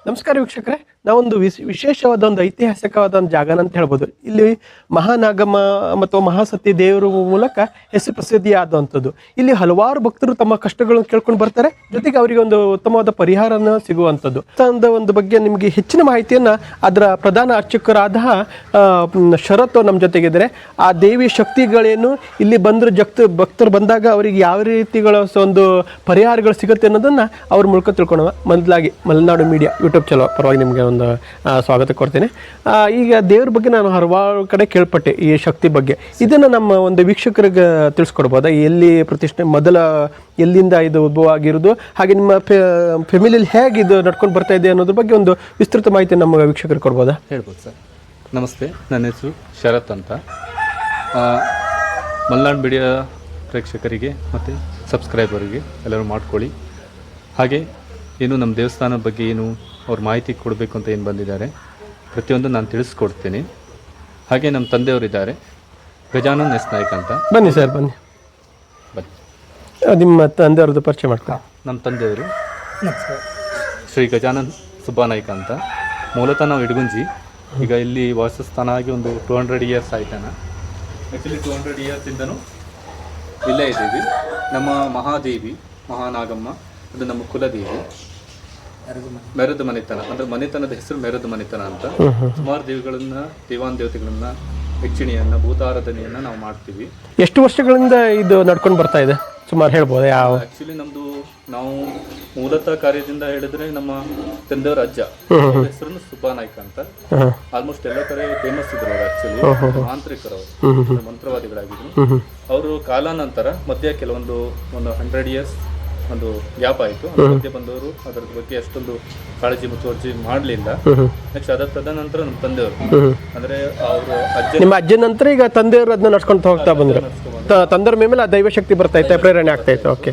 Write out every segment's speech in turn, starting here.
ನಮಸ್ಕಾರ ವೀಕ್ಷಕರೇ, ನಾವೊಂದು ವಿಶೇಷವಾದ ಒಂದು ಐತಿಹಾಸಿಕವಾದ ಒಂದು ಜಾಗನ ಅಂತ ಹೇಳ್ಬೋದು. ಇಲ್ಲಿ ಮಹಾನಾಗಮ್ಮ ಮತ್ತು ಮಹಾಸತಿ ದೇವರ ಮೂಲಕ ಹೆಸರು ಪ್ರಸಿದ್ಧಿಯಾದಂಥದ್ದು. ಇಲ್ಲಿ ಹಲವಾರು ಭಕ್ತರು ತಮ್ಮ ಕಷ್ಟಗಳನ್ನು ಕೇಳ್ಕೊಂಡು ಬರ್ತಾರೆ, ಜೊತೆಗೆ ಅವರಿಗೆ ಒಂದು ಉತ್ತಮವಾದ ಪರಿಹಾರನ ಸಿಗುವಂಥದ್ದು. ಒಂದು ಬಗ್ಗೆ ನಿಮಗೆ ಹೆಚ್ಚಿನ ಮಾಹಿತಿಯನ್ನು ಅದರ ಪ್ರಧಾನ ಅರ್ಚಕರಾದ ಶರತ್ ನಮ್ಮ ಜೊತೆಗಿದ್ದಾರೆ. ಆ ದೇವಿ ಶಕ್ತಿಗಳೇನು, ಇಲ್ಲಿ ಬಂದರೂ ಭಕ್ತರು ಬಂದಾಗ ಅವರಿಗೆ ಯಾವ ರೀತಿಗಳ ಒಂದು ಪರಿಹಾರಗಳು ಸಿಗುತ್ತೆ ಅನ್ನೋದನ್ನು ಅವ್ರ ಮೂಲಕ ತಿಳ್ಕೊಳ್ಳೋಣ. ಮೊದಲಾಗಿ ಮಲೆನಾಡು ಮೀಡಿಯಾ ಯೂಟ್ಯೂಬ್ ಚಾನಲ್ ಪರವಾಗಿ ನಿಮಗೆ ಒಂದು ಸ್ವಾಗತ ಕೊಡ್ತೇನೆ. ಈಗ ದೇವ್ರ ಬಗ್ಗೆ ನಾನು ಹಲವಾರು ಕಡೆ ಕೇಳ್ಪಟ್ಟೆ, ಈ ಶಕ್ತಿ ಬಗ್ಗೆ. ಇದನ್ನು ನಮ್ಮ ಒಂದು ವೀಕ್ಷಕರಿಗೆ ತಿಳಿಸ್ಕೊಡ್ಬೋದಾ? ಎಲ್ಲಿ ಪ್ರತಿಷ್ಠೆ ಎಲ್ಲಿಂದ ಇದು ಉದ್ಭವ ಆಗಿರೋದು, ಹಾಗೆ ನಿಮ್ಮ ಫ್ಯಾಮಿಲಿಯಲ್ಲಿ ಹೇಗೆ ಇದು ನಡ್ಕೊಂಡು ಬರ್ತಾ ಇದೆ ಅನ್ನೋದ್ರ ಬಗ್ಗೆ ಒಂದು ವಿಸ್ತೃತ ಮಾಹಿತಿ ನಮ್ಮ ವೀಕ್ಷಕರಿಗೆ ಕೊಡ್ಬೋದಾ? ಹೇಳ್ಬೋದು ಸರ್. ನಮಸ್ತೆ, ನನ್ನ ಹೆಸರು ಶರತ್ ಅಂತ. ಮಲೆನಾಡು ಮೀಡಿಯಾ ಪ್ರೇಕ್ಷಕರಿಗೆ ಮತ್ತು ಸಬ್ಸ್ಕ್ರೈಬರಿಗೆ ಎಲ್ಲರೂ ಮಾಡ್ಕೊಳ್ಳಿ. ಹಾಗೆ ಏನು ನಮ್ಮ ದೇವಸ್ಥಾನದ ಬಗ್ಗೆ ಏನು ಅವ್ರು ಮಾಹಿತಿ ಕೊಡಬೇಕು ಅಂತ ಏನು ಬಂದಿದ್ದಾರೆ ಪ್ರತಿಯೊಂದು ನಾನು ತಿಳಿಸ್ಕೊಡ್ತೀನಿ. ಹಾಗೆ ನಮ್ಮ ತಂದೆಯವರಿದ್ದಾರೆ, ಗಜಾನನ್ ಎಸ್ ನಾಯ್ಕ ಅಂತ. ಬನ್ನಿ ಸರ್, ಬನ್ನಿ. ನಿಮ್ಮ ತಂದೆಯವ್ರದ್ದು ಪರಿಚಯ ಮಾಡ್ಕೊ. ನಮ್ಮ ತಂದೆಯವರು ಶ್ರೀ ಗಜಾನನ್ ಸುಬ್ಬಾನಾಯ್ಕ ಅಂತ. ಮೂಲತಃ ನಾವು ಇಡಗುಂಜಿ, ಈಗ ಇಲ್ಲಿ ವಾಸಸ್ಥಾನ ಆಗಿ ಒಂದು 200 ಇಯರ್ಸ್ ಆಯ್ತಾನ. ಆ್ಯಕ್ಚುಲಿ 200 ಇಯರ್ಸಿಂದನೂ ಇಲ್ಲೇ ಇದ್ದೀವಿ. ನಮ್ಮ ಮಹಾದೇವಿ ಮಹಾನಾಗಮ್ಮ, ಅದು ನಮ್ಮ ಕುಲದೇವಿ. ಮೆರದ ಮನೆತನ ಅಂದ್ರೆ ಮನೆತನದ ಹೆಸರು ಮೆರದ ಮನೆತನ ಅಂತ. ಸುಮಾರು ದೇವಾನ್ ದೇವತೆಗಳನ್ನ, ಯಕ್ಷಿಣಿಯನ್ನ, ಭೂತಾರಾಧನೆಯನ್ನ ನಾವು ಮಾಡ್ತೀವಿ. ಎಷ್ಟು ವರ್ಷಗಳಿಂದ ಇದು ನಡ್ಕೊಂಡು ಬರ್ತಾ ಇದೆ ಸುಮಾರು ಹೇಳ್ಬೋದು? ಯಾವ ಆಕ್ಚುಲಿ ನಾವು ಮೂಲತಃ ಕಾರ್ಯದಿಂದ ಹೇಳಿದ್ರೆ ನಮ್ಮ ತಂದೆಯವರ ಅಜ್ಜ ಹೆಸರು ಸುಬ್ಬಾನಾಯ್ಕ ಅಂತ. ಆಲ್ಮೋಸ್ಟ್ ಎಲ್ಲ ಕಡೆ ಫೇಮಸ್ ಇದ್ರು ಅವರು. ಆಕ್ಚುಲಿ ಮಾಂತ್ರಿಕರು, ಮಂತ್ರವಾದಿಗಳಾಗಿದ್ರು ಅವರು. ಕಾಲಾನಂತರ ಮಧ್ಯ ಕೆಲವೊಂದು 100 ಇಯರ್ಸ್ ಒಂದು ಗ್ಯಾಪ್ ಆಯಿತು. ಮಧ್ಯೆ ಬಂದವರು ಅದರ ಬಗ್ಗೆ ಅಷ್ಟೊಂದು ಕಾಳಜಿ ಮುತುವರ್ಜಿ ಮಾಡಲಿಲ್ಲ. ನೆಕ್ಸ್ಟ್ ಅದರ ತದನಂತರ ನಮ್ಮ ತಂದೆಯವರು ಅಂದ್ರೆ ಅವರು ನಿಮ್ಮ ಅಜ್ಜನ ನಂತರ ಈಗ ತಂದೆಯವರು ಅದನ್ನ ನಡ್ಸ್ಕೊಂಡು ಹೋಗ್ತಾ ಬಂದ್ರು. ತಂದೆಯವ್ರ ಮೇಲೆ ಆ ದೈವಶಕ್ತಿ ಬರ್ತಾ ಇತ್ತು, ಪ್ರೇರಣೆ ಆಗ್ತಾ ಇತ್ತು. ಓಕೆ.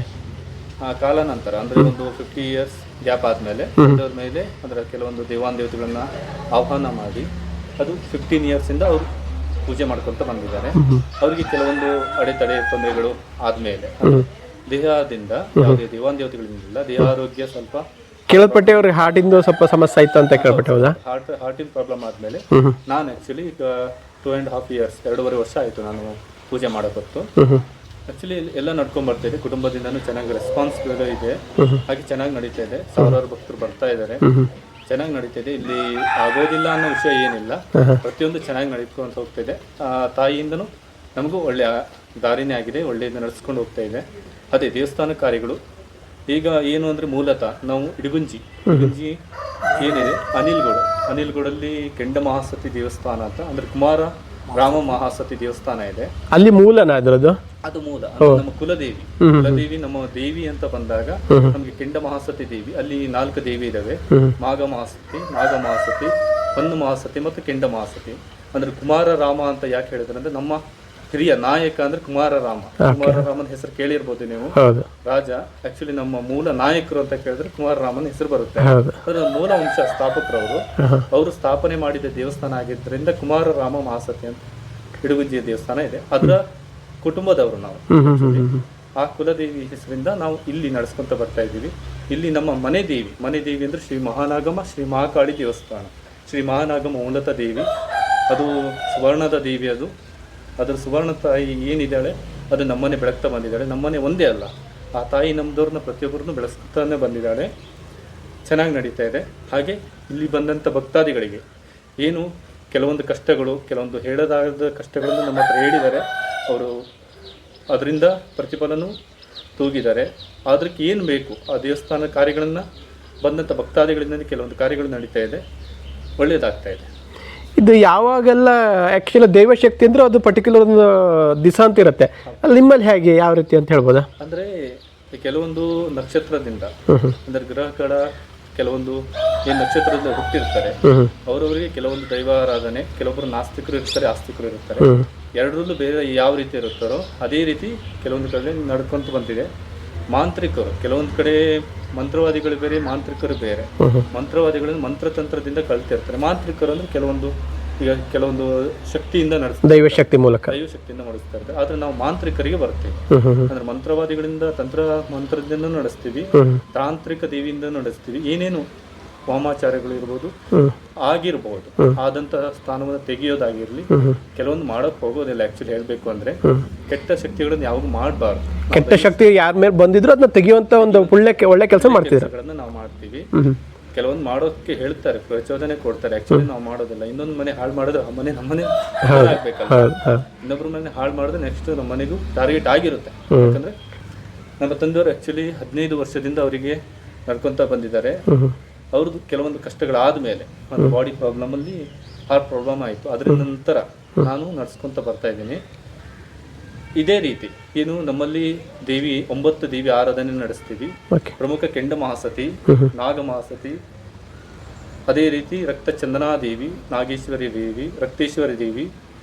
ಆ ಕಾಲಾನಂತರ ಅಂದ್ರೆ ಒಂದು 50 ಇಯರ್ಸ್ ಗ್ಯಾಪ್ ಆದ್ಮೇಲೆ ತಂದೆಯವ್ರ ಮೇಲೆ ಅದರ ಕೆಲವೊಂದು ದೇವಾನ್ ದೇವತೆಗಳನ್ನ ಆಹ್ವಾನ ಮಾಡಿ ಅದು 15 ಇಯರ್ಸ್ ಇಂದ ಅವರು ಪೂಜೆ ಮಾಡ್ಕೊಂತ ಬಂದಿದ್ದಾರೆ. ಅವರಿಗೆ ಕೆಲವೊಂದು ಅಡೆತಡೆ ತೊಂದರೆಗಳು ಆದ್ಮೇಲೆ ದೇಹದಿಂದ ಯಾವುದೇ ದೇವಾನ್ ದೇವತೆಗಳಿಂದ ದೇಹ ಆರೋಗ್ಯ ಸ್ವಲ್ಪ ಕೇಳ್ಪಟ್ಟೆ. ಅವ್ರಿಗೆ ಹಾರ್ಟಿಂದು ಸ್ವಲ್ಪ ಸಮಸ್ಯೆ ಆಯ್ತು ಅಂತ ಕೇಳ್ಪಟ್ಟೆ. ಹೌದಾ? ಹಾರ್ಟಿನ ಪ್ರಾಬ್ಲಮ್ ಆದ್ಮೇಲೆ ನಾನು ಆಕ್ಚುಲಿ ಈಗ 2.5 ಇಯರ್ಸ್ 2.5 ವರ್ಷ ಆಯ್ತು ನಾನು ಪೂಜೆ ಮಾಡೋಕತ್ತು. ಆಕ್ಚುಲಿ ಎಲ್ಲ ನಡ್ಕೊಂಡ್ ಬರ್ತಾ ಇದೆ. ಕುಟುಂಬದಿಂದನೂ ಚೆನ್ನಾಗಿ ರೆಸ್ಪಾನ್ಸಿಬಲ್ ಇದೆ, ಹಾಗೆ ಚೆನ್ನಾಗಿ ನಡೀತಾ ಇದೆ. ಸಾವಿರಾರು ಭಕ್ತರು ಬರ್ತಾ ಇದ್ದಾರೆ, ಚೆನ್ನಾಗಿ ನಡೀತಾ ಇದೆ. ಇಲ್ಲಿ ಆಗೋದಿಲ್ಲ ಅನ್ನೋ ವಿಷಯ ಏನಿಲ್ಲ, ಪ್ರತಿಯೊಂದು ಚೆನ್ನಾಗಿ ನಡ್ಕೊಂಡು ಹೋಗ್ತಾ ಇದೆ. ತಾಯಿಯಿಂದನೂ ನಮಗೂ ಒಳ್ಳೆ ದಾರಿನೇ ಆಗಿದೆ, ಒಳ್ಳೆಯಿಂದ ನಡೆಸ್ಕೊಂಡು ಹೋಗ್ತಾ ಇದೆ. ಅದೇ ದೇವಸ್ಥಾನ ಕಾರ್ಯಗಳು ಈಗ ಏನು ಅಂದರೆ ಮೂಲತಃ ನಾವು ಇಡಗುಂಜಿ ಏನಿದೆ ಅನಿಲ್ಗೂಡಲ್ಲಿ ಕೆಂಡ ಮಹಾಸತಿ ದೇವಸ್ಥಾನ ಅಂತ, ಅಂದ್ರೆ ಕುಮಾರ ರಾಮ ಮಹಾಸತಿ ದೇವಸ್ಥಾನ ಇದೆ. ಅಲ್ಲಿ ಮೂಲನ ಅದರದ್ದು? ಅದು ಮೂಲ. ನಮ್ಮ ಕುಲದೇವಿ ನಮ್ಮ ದೇವಿ ಅಂತ ಬಂದಾಗ ನಮಗೆ ಕೆಂಡ ಮಹಾಸತಿ ದೇವಿ, ಅಲ್ಲಿ 4 ದೇವಿ ಇದಾವೆ. ಮಾಘ ಮಹಾಸತಿ, ನಾಗ ಮಹಾಸತಿ, ಹೊನ್ನು ಮಹಾಸತಿ ಮತ್ತು ಕೆಂಡ ಮಹಾಸತಿ. ಅಂದ್ರೆ ಕುಮಾರ ರಾಮ ಅಂತ ಯಾಕೆ ಹೇಳಿದ್ರೆ ಅಂದ್ರೆ ನಮ್ಮ ಹಿರಿಯ ನಾಯಕ ಅಂದ್ರೆ ಕುಮಾರರಾಮನ ಹೆಸರು ಕೇಳಿರ್ಬೋದು ನೀವು. ರಾಜ ಆಕ್ಚುಲಿ ನಮ್ಮ ಮೂಲ ನಾಯಕರು ಅಂತ ಕೇಳಿದ್ರೆ ಕುಮಾರರಾಮನ ಹೆಸರು ಬರುತ್ತೆ. ಅದರ ಮೂಲ ವಂಶ ಸ್ಥಾಪಕರವರು, ಅವರು ಸ್ಥಾಪನೆ ಮಾಡಿದ ದೇವಸ್ಥಾನ ಆಗಿದ್ದರಿಂದ ಕುಮಾರರಾಮ ಮಹಾಸತಿ ಅಂತ ಇಡಗುಂಜಿಯ ದೇವಸ್ಥಾನ ಇದೆ. ಅದರ ಕುಟುಂಬದವರು ನಾವು. ಆ ಕುಲದೇವಿ ಹೆಸರಿಂದ ನಾವು ಇಲ್ಲಿ ನಡೆಸ್ಕೊಂತ ಬರ್ತಾ ಇದ್ದೀವಿ. ಇಲ್ಲಿ ನಮ್ಮ ಮನೆ ದೇವಿ ಅಂದ್ರೆ ಶ್ರೀ ಮಹಾನಾಗಮ್ಮ, ಶ್ರೀ ಮಹಾಕಾಳಿ ದೇವಸ್ಥಾನ. ಶ್ರೀ ಮಹಾನಾಗಮ್ಮ ಮೂಲತ ದೇವಿ, ಅದು ಸುವರ್ಣದ ದೇವಿ. ಅದರ ಸುವರ್ಣ ತಾಯಿ ಏನಿದ್ದಾಳೆ ಅದು ನಮ್ಮನೆ ಬೆಳಗ್ತಾ ಬಂದಿದ್ದಾಳೆ. ನಮ್ಮನೆ ಒಂದೇ ಅಲ್ಲ, ಆ ತಾಯಿ ನಮ್ಮದವ್ರನ್ನ ಪ್ರತಿಯೊಬ್ಬರನ್ನು ಬೆಳೆಸ್ತಾನೆ ಬಂದಿದ್ದಾಳೆ. ಚೆನ್ನಾಗಿ ನಡೀತಾ ಇದೆ. ಹಾಗೆ ಇಲ್ಲಿ ಬಂದಂಥ ಭಕ್ತಾದಿಗಳಿಗೆ ಏನು ಕೆಲವೊಂದು ಕಷ್ಟಗಳು, ಕೆಲವೊಂದು ಹೇಳದಾದ ಕಷ್ಟಗಳನ್ನು ನಮ್ಮ ಹತ್ರ ಹೇಳಿದ್ದಾರೆ. ಅವರು ಅದರಿಂದ ಪ್ರತಿಫಲನೂ ತೂಗಿದ್ದಾರೆ. ಅದಕ್ಕೆ ಏನು ಬೇಕು ಆ ದೇವಸ್ಥಾನ ಕಾರ್ಯಗಳನ್ನು ಬಂದಂಥ ಭಕ್ತಾದಿಗಳಿಂದ ಕೆಲವೊಂದು ಕಾರ್ಯಗಳು ನಡೀತಾ ಇದೆ, ಒಳ್ಳೆಯದಾಗ್ತಾ ಇದೆ. ಇದು ಯಾವಾಗೆಲ್ಲ ಆ್ಯಕ್ಚುಲಿ ದೈವಶಕ್ತಿ ಅಂದ್ರೆ ಅದು ಪರ್ಟಿಕ್ಯುಲರ್ ಒಂದು ದಿವಸ ಅಂತ ಇರುತ್ತೆ. ಅಲ್ಲಿ ನಿಮ್ಮಲ್ಲಿ ಹೇಗೆ, ಯಾವ ರೀತಿ ಅಂತ ಹೇಳ್ಬೋದಾ? ಅಂದರೆ ಕೆಲವೊಂದು ನಕ್ಷತ್ರದಿಂದ ಅಂದರೆ ಗ್ರಹಗಳ ಕೆಲವೊಂದು ಏನು ನಕ್ಷತ್ರದಿಂದ ಹುಟ್ಟಿರ್ತಾರೆ ಅವರವರಿಗೆ ಕೆಲವೊಂದು ದೈವಾರಾಧನೆ, ಕೆಲವೊಬ್ಬರು ನಾಸ್ತಿಕರು ಇರ್ತಾರೆ, ಆಸ್ತಿಕರು ಇರ್ತಾರೆ. ಎರಡರಲ್ಲೂ ಬೇರೆ ಯಾವ ರೀತಿ ಇರುತ್ತಾರೋ ಅದೇ ರೀತಿ ಕೆಲವೊಂದು ಕಡೆ ನಡ್ಕೊಂತ ಬಂದಿದೆ. ಮಾಂತ್ರಿಕರು ಕೆಲವೊಂದು ಕಡೆ ಮಂತ್ರವಾದಿಗಳು ಬೇರೆ, ಮಾಂತ್ರಿಕರು ಬೇರೆ. ಮಂತ್ರವಾದಿಗಳನ್ನು ಮಂತ್ರತಂತ್ರದಿಂದ ಕಳ್ತಿರ್ತಾರೆ. ಮಾಂತ್ರಿಕರು ಅಂದ್ರೆ ಕೆಲವೊಂದು ಶಕ್ತಿಯಿಂದ ನಡೆಸ್ತಾರೆ, ದೈವಶಕ್ತಿಯಿಂದ ನಡೆಸ್ತಾ ಇರ್ತಾರೆ. ಆದ್ರೆ ನಾವು ಮಾಂತ್ರಿಕರಿಗೆ ಬರ್ತೇವೆ. ಅಂದ್ರೆ ಮಂತ್ರವಾದಿಗಳಿಂದ ಮಂತ್ರದಿಂದ ನಡೆಸ್ತೀವಿ, ತಾಂತ್ರಿಕ ದೇವಿಯಿಂದ ನಡೆಸ್ತೀವಿ. ಏನೇನು ವಾಮಾಚಾರಗಳು ಇರ್ಬೋದು ಆಗಿರ್ಬೋದು, ಆದಂತಹ ಸ್ಥಾನವನ್ನು ತೆಗೆಯೋದಾಗಿರ್ಲಿ ಕೆಲವೊಂದು ಮಾಡಕ್ ಹೋಗೋದಿಲ್ಲ. ಆಕ್ಚುಲಿ ಹೇಳ್ಬೇಕು ಅಂದ್ರೆ ಕೆಟ್ಟ ಶಕ್ತಿಗಳನ್ನ ಯಾವಾಗ ಮಾಡಬಾರ್ದು. ಕೆಟ್ಟ ಶಕ್ತಿ ಯಾರ ಮೇಲೆ ಬಂದಿದ್ರು ಅದನ್ನ ತೆಗೆಯುವಂತ ಒಂದು ಒಳ್ಳೆ ಕೆಲಸ ಮಾಡ್ತಿದ್ರು. ನಾವು ಮಾಡ್ತೀವಿ. ಕೆಲವೊಂದು ಮಾಡೋಕೆ ಹೇಳ್ತಾರೆ, ಪ್ರಚೋದನೆ ಕೊಡ್ತಾರೆ. ಆಕ್ಚುಲಿ ನಾವು ಮಾಡೋದಿಲ್ಲ. ಇನ್ನೊಂದು ಮನೆ ಹಾಳು ಮಾಡಿದ್ರೆ ಆ ಮನೆ ನಮ್ಮನೆ ಆಗ್ಬೇಕಲ್ಲ. ಇನ್ನೊಬ್ರ ಮನೆ ಹಾಳು ಮಾಡಿದ್ರೆ ನೆಕ್ಸ್ಟ್ ನಮ್ಮ ಮನೆಗೂ ಟಾರ್ಗೆಟ್ ಆಗಿರುತ್ತೆ. ಯಾಕಂದ್ರೆ ನಮ್ಮ ತಂದೆಯವರು ಆಕ್ಚುಲಿ 15 ವರ್ಷದಿಂದ ಅವರಿಗೆ ನಡ್ಕೊಂತ ಬಂದಿದ್ದಾರೆ. ಅವ್ರದ್ದು ಕೆಲವೊಂದು ಕಷ್ಟಗಳಾದ ಮೇಲೆ ಒಂದು ಬಾಡಿ ಪ್ರಾಬ್ಲಮ್ ಅಲ್ಲಿ ಹಾರ್ಟ್ ಪ್ರಾಬ್ಲಮ್ ಆಯಿತು. ಅದರ ನಂತರ ನಾನು ನಡ್ಸ್ಕೊಂತ ಬರ್ತಾ ಇದ್ದೀನಿ. ಇದೇ ರೀತಿ ಏನು ನಮ್ಮಲ್ಲಿ 9 ದೇವಿ ಆರಾಧನೆ ನಡೆಸ್ತೀವಿ. ಪ್ರಮುಖ ಕೆಂಡ ಮಹಾಸತಿ, ನಾಗ ಮಹಾಸತಿ, ಅದೇ ರೀತಿ ರಕ್ತ ಚಂದನಾದೇವಿ, ನಾಗೇಶ್ವರಿ ದೇವಿ, ರಕ್ತೇಶ್ವರಿ ದೇವಿ,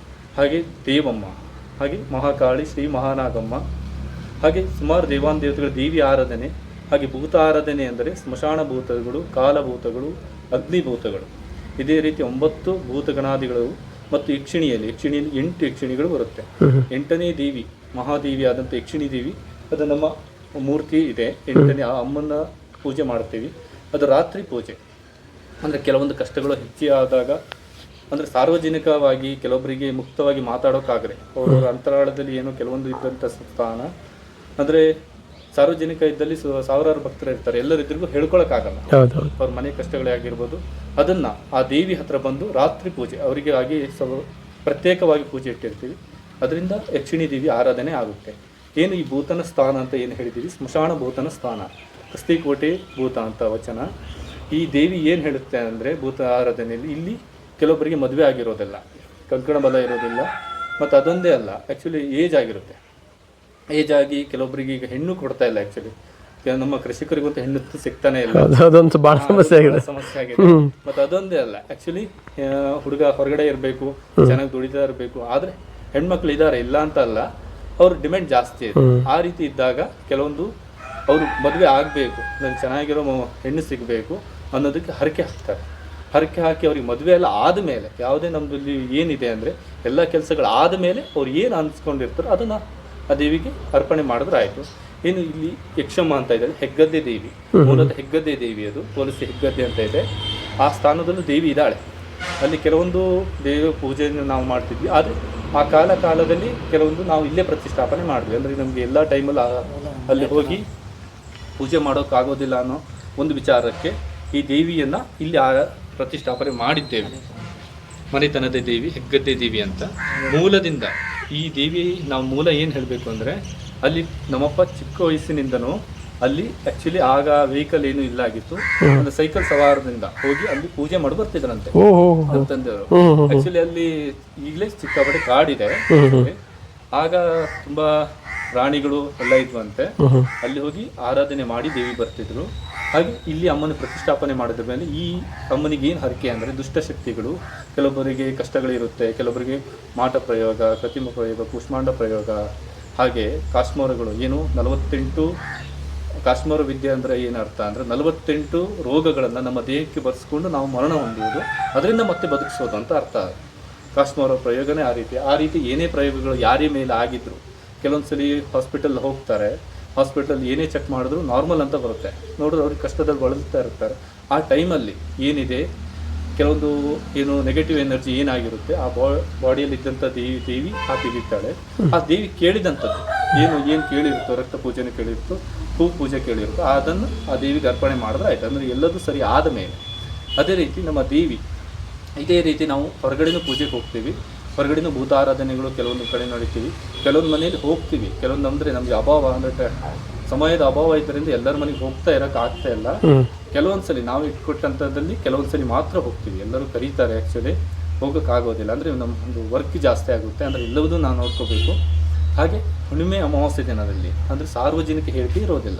ಹಾಗೆ ದೇವಮ್ಮ, ಹಾಗೆ ಮಹಾಕಾಳಿ, ಶ್ರೀ ಮಹಾನಾಗಮ್ಮ, ಹಾಗೆ ಸುಮಾರು ದೇವಾನುದೇವತೆಗಳ ದೇವಿ ಆರಾಧನೆ, ಹಾಗೆ ಭೂತ ಆರಾಧನೆ ಅಂದರೆ ಸ್ಮಶಾನ ಭೂತಗಳು, ಕಾಲಭೂತಗಳು, ಅಗ್ನಿಭೂತಗಳು. ಇದೇ ರೀತಿ 9 ಭೂತಗಣಾದಿಗಳು. ಮತ್ತು ಯಕ್ಷಿಣಿಯಲ್ಲಿ 8 ಯಕ್ಷಿಣಿಗಳು ಬರುತ್ತೆ. 8ನೇ ದೇವಿ ಮಹಾದೇವಿ ಆದಂಥ ಯಕ್ಷಿಣಿ ದೇವಿ, ಅದು ನಮ್ಮ ಮೂರ್ತಿ ಇದೆ. 8ನೇ ಆ ಅಮ್ಮನ ಪೂಜೆ ಮಾಡ್ತೀವಿ. ಅದು ರಾತ್ರಿ ಪೂಜೆ. ಅಂದರೆ ಕೆಲವೊಂದು ಕಷ್ಟಗಳು ಹೆಚ್ಚಾದಾಗ, ಅಂದರೆ ಸಾರ್ವಜನಿಕವಾಗಿ ಕೆಲವೊಬ್ಬರಿಗೆ ಮುಕ್ತವಾಗಿ ಮಾತಾಡೋಕ್ಕಾಗದೆ ಅವರ ಅಂತರಾಳದಲ್ಲಿ ಏನೋ ಕೆಲವೊಂದು ಇದ್ದಂಥ ಸ್ಥಾನ, ಅಂದರೆ ಸಾರ್ವಜನಿಕ ಇದ್ದಲ್ಲಿ ಸಾವಿರಾರು ಭಕ್ತರು ಇರ್ತಾರೆ, ಎಲ್ಲರಿದ್ರಿಗೂ ಹೇಳ್ಕೊಳಕ್ಕಾಗಲ್ಲ. ಅವ್ರ ಮನೆ ಕಷ್ಟಗಳೇ ಆಗಿರ್ಬೋದು, ಅದನ್ನ ಆ ದೇವಿ ಹತ್ರ ಬಂದು ರಾತ್ರಿ ಪೂಜೆ ಅವರಿಗೆ ಆಗಿ ಪ್ರತ್ಯೇಕವಾಗಿ ಪೂಜೆ ಇಟ್ಟಿರ್ತೀವಿ. ಅದರಿಂದ ಯಕ್ಷಿಣಿ ದೇವಿ ಆರಾಧನೆ ಆಗುತ್ತೆ. ಏನು ಈ ಭೂತನ ಸ್ಥಾನ ಅಂತ ಏನು ಹೇಳಿದ್ದೀವಿ, ಸ್ಮಶಾನ ಭೂತನ ಸ್ಥಾನ, ಕಸ್ತಿಕೋಟೆ ಭೂತ ಅಂತ ವಚನ. ಈ ದೇವಿ ಏನು ಹೇಳುತ್ತೆ ಅಂದರೆ ಭೂತ ಆರಾಧನೆಯಲ್ಲಿ ಇಲ್ಲಿ ಕೆಲವೊಬ್ಬರಿಗೆ ಮದುವೆ ಆಗಿರೋದಿಲ್ಲ, ಕಂಕಣ ಬಲ ಇರೋದಿಲ್ಲ, ಮತ್ತು ಅದೊಂದೇ ಅಲ್ಲ, ಆ್ಯಕ್ಚುಲಿ ಏಜ್ ಆಗಿರುತ್ತೆ. ಏಜ್ ಆಗಿ ಕೆಲವೊಬ್ಬರಿಗೆ ಈಗ ಹೆಣ್ಣು ಕೊಡ್ತಾ ಇಲ್ಲ. ಆ್ಯಕ್ಚುಲಿ ನಮ್ಮ ಕೃಷಿಕರಿಗಂತೂ ಹೆಣ್ಣು ಸಿಗ್ತಾನೆ ಇಲ್ಲ, ಅದೊಂದು ಬಹಳ ಸಮಸ್ಯೆ ಆಗಿದೆ. ಮತ್ತು ಅದೊಂದೇ ಅಲ್ಲ, ಆ್ಯಕ್ಚುಲಿ ಹುಡುಗ ಹೊರಗಡೆ ಇರಬೇಕು, ಚೆನ್ನಾಗಿ ದುಡಿತಾ ಇರಬೇಕು. ಆದರೆ ಹೆಣ್ಮಕ್ಳು ಇದ್ದಾರೆ, ಇಲ್ಲ ಅಂತ ಅಲ್ಲ, ಅವ್ರ ಡಿಮ್ಯಾಂಡ್ ಜಾಸ್ತಿ ಇದೆ. ಆ ರೀತಿ ಇದ್ದಾಗ ಕೆಲವೊಂದು ಅವರು ಮದುವೆ ಆಗಬೇಕು, ನನಗೆ ಚೆನ್ನಾಗಿರೋ ಹೆಣ್ಣು ಸಿಗಬೇಕು ಅನ್ನೋದಕ್ಕೆ ಹರಕೆ ಹಾಕ್ತಾರೆ. ಹರಕೆ ಹಾಕಿ ಅವ್ರಿಗೆ ಮದುವೆ ಎಲ್ಲ ಆದಮೇಲೆ, ಯಾವುದೇ ನಮ್ಮದಲ್ಲಿ ಏನಿದೆ ಅಂದರೆ ಎಲ್ಲ ಕೆಲಸಗಳು ಆದಮೇಲೆ ಅವ್ರು ಏನು ಅನ್ಸ್ಕೊಂಡಿರ್ತಾರೋ ಅದನ್ನು ಆ ದೇವಿಗೆ ಅರ್ಪಣೆ ಮಾಡಿದ್ರೆ ಆಯಿತು. ಏನು ಇಲ್ಲಿ ಯಕ್ಷಮ್ಮ ಅಂತ ಇದ್ದಾರೆ, ಹೆಗ್ಗದ್ದೆ ದೇವಿ, ಮೂಲತಃ ಹೆಗ್ಗದ್ದೆ ದೇವಿ, ಅದು ಹೋಲಿಸಿ ಹೆಗ್ಗದ್ದೆ ಅಂತ ಇದೆ. ಆ ಸ್ಥಾನದಲ್ಲೂ ದೇವಿ ಇದ್ದಾಳೆ. ಅಲ್ಲಿ ಕೆಲವೊಂದು ದೇವ ಪೂಜೆಯನ್ನು ನಾವು ಮಾಡ್ತಿದ್ವಿ. ಆದರೆ ಆ ಕಾಲದಲ್ಲಿ ಕೆಲವೊಂದು ನಾವು ಇಲ್ಲೇ ಪ್ರತಿಷ್ಠಾಪನೆ ಮಾಡಿದ್ವಿ. ಅಂದರೆ ನಮಗೆ ಎಲ್ಲ ಟೈಮಲ್ಲಿ ಅಲ್ಲಿ ಹೋಗಿ ಪೂಜೆ ಮಾಡೋಕ್ಕಾಗೋದಿಲ್ಲ ಅನ್ನೋ ಒಂದು ವಿಚಾರಕ್ಕೆ ಈ ದೇವಿಯನ್ನು ಇಲ್ಲಿ ಪ್ರತಿಷ್ಠಾಪನೆ ಮಾಡಿದ್ದೇವೆ. ಮನೆತನದ ದೇವಿ, ಹೆಗ್ಗದ್ದೆ ದೇವಿ ಅಂತ ಮೂಲದಿಂದ. ಈ ದೇವಿ ನಾವು ಮೂಲ ಏನು ಹೇಳಬೇಕು ಅಂದರೆ, ಅಲ್ಲಿ ನಮ್ಮಪ್ಪ ಚಿಕ್ಕ ವಯಸ್ಸಿನಿಂದನೂ ಅಲ್ಲಿ ಆ್ಯಕ್ಚುಲಿ ಆಗ ವೆಹಿಕಲ್ ಏನು ಇಲ್ಲ ಆಗಿತ್ತು. ಒಂದು ಸೈಕಲ್ ಸವಾರದಿಂದ ಹೋಗಿ ಅಲ್ಲಿ ಪೂಜೆ ಮಾಡಿ ಬರ್ತಿದ್ರಂತೆ ನಮ್ಮ ತಂದೆಯವರು. ಆ್ಯಕ್ಚುಲಿ ಅಲ್ಲಿ ಈಗಲೇ ಸಿಕ್ಕಾಪಟ್ಟೆ ಕಾಡಿದೆ. ಆಗ ತುಂಬಾ ಪ್ರಾಣಿಗಳು ಎಲ್ಲ ಇದ್ವಂತೆ. ಅಲ್ಲಿ ಹೋಗಿ ಆರಾಧನೆ ಮಾಡಿ ದೇವಿ ಬರ್ತಿದ್ರು. ಹಾಗೆ ಇಲ್ಲಿ ಅಮ್ಮನ ಪ್ರತಿಷ್ಠಾಪನೆ ಮಾಡಿದ ಮೇಲೆ ಈ ಅಮ್ಮನಿಗೆ ಏನು ಹರಕೆ ಅಂದರೆ, ದುಷ್ಟಶಕ್ತಿಗಳು, ಕೆಲವೊಬ್ಬರಿಗೆ ಕಷ್ಟಗಳಿರುತ್ತೆ, ಕೆಲವೊಬ್ಬರಿಗೆ ಮಾಟ ಪ್ರಯೋಗ, ಕತಿಮ ಪ್ರಯೋಗ, ಕೂಷ್ಮಾಂಡ ಪ್ರಯೋಗ, ಹಾಗೆ ಕಾಶ್ಮೋರಗಳು. ಏನು 48 ಕಾಶ್ಮೋರ ವಿದ್ಯೆ ಅಂದರೆ ಏನು ಅರ್ಥ ಅಂದರೆ 48 ರೋಗಗಳನ್ನು ನಮ್ಮ ದೇಹಕ್ಕೆ ಬರೆಸ್ಕೊಂಡು ನಾವು ಮರಣ ಹೊಂದುವುದು, ಅದರಿಂದ ಮತ್ತೆ ಬದುಕಿಸೋದು ಅಂತ ಅರ್ಥ. ಕಾಶ್ಮೋರ ಪ್ರಯೋಗನೇ ಆ ರೀತಿ ಏನೇ ಪ್ರಯೋಗಗಳು ಯಾರೇ ಮೇಲೆ ಆಗಿದ್ರು, ಕೆಲವೊಂದ್ಸಲಿ ಹಾಸ್ಪಿಟಲ್ ಹೋಗ್ತಾರೆ, ಹಾಸ್ಪಿಟಲ್ ಏನೇ ಚೆಕ್ ಮಾಡಿದ್ರು ನಾರ್ಮಲ್ ಅಂತ ಬರುತ್ತೆ, ನೋಡಿದ್ರೆ ಅವ್ರಿಗೆ ಕಷ್ಟದಲ್ಲಿ ಬಳಲ್ತಾ ಇರ್ತಾರೆ. ಆ ಟೈಮಲ್ಲಿ ಏನಿದೆ ಕೆಲವೊಂದು ಏನು ನೆಗೆಟಿವ್ ಎನರ್ಜಿ ಏನಾಗಿರುತ್ತೆ ಆ ಬಾಡಿಯಲ್ಲಿ ಇದ್ದಂಥ ದೇವಿ ಆ ತೆಗಿತಾಳೆ. ಆ ದೇವಿ ಕೇಳಿದಂಥದ್ದು ಏನು ಕೇಳಿರುತ್ತೋ, ರಕ್ತ ಪೂಜೆನೇ ಕೇಳಿರುತ್ತೋ, ಹೂ ಪೂಜೆ ಕೇಳಿರುತ್ತೋ, ಅದನ್ನು ಆ ದೇವಿಗೆ ಅರ್ಪಣೆ ಮಾಡಿದ್ರೆ ಆಯ್ತು. ಅಂದರೆ ಎಲ್ಲದೂ ಸರಿ ಆದ ಮೇಲೆ. ಅದೇ ರೀತಿ ನಮ್ಮ ದೇವಿ ಇದೇ ರೀತಿ ನಾವು ಹೊರಗಡೆನೂ ಪೂಜೆಗೆ ಹೋಗ್ತೀವಿ, ಹೊರಗಡೆನೂ ಭೂತಾರಾಧನೆಗಳು ಕೆಲವೊಂದು ಕಡೆ ನಡೀತೀವಿ, ಕೆಲವೊಂದು ಮನೆಯಲ್ಲಿ ಹೋಗ್ತೀವಿ. ಕೆಲವೊಂದು ಅಂದರೆ ನಮಗೆ ಅಭಾವ ಅಂದರೆ ಸಮಯದ ಅಭಾವ ಇದರಿಂದ ಎಲ್ಲರ ಮನೆಗೆ ಹೋಗ್ತಾ ಇರೋಕೆ ಆಗ್ತಾ ಇಲ್ಲ. ಕೆಲವೊಂದ್ಸಲಿ ನಾವು ಇಟ್ಕೊಟ್ಟಂಥದ್ದಲ್ಲಿ ಕೆಲವೊಂದ್ಸಲಿ ಮಾತ್ರ ಹೋಗ್ತೀವಿ. ಎಲ್ಲರೂ ಕರೀತಾರೆ, ಆ್ಯಕ್ಚುಲಿ ಹೋಗೋಕ್ಕಾಗೋದಿಲ್ಲ. ಅಂದರೆ ನಮ್ಮ ಒಂದು ವರ್ಕ್ ಜಾಸ್ತಿ ಆಗುತ್ತೆ, ಅಂದರೆ ಎಲ್ಲವೂ ನಾವು ನೋಡ್ಕೋಬೇಕು. ಹಾಗೆ ಹುಣ್ಣಿಮೆ ಅಮಾವಾಸ್ಯೆ ದಿನದಲ್ಲಿ ಅಂದರೆ ಸಾರ್ವಜನಿಕ ಹೇಳಿಕೆ ಇರೋದಿಲ್ಲ.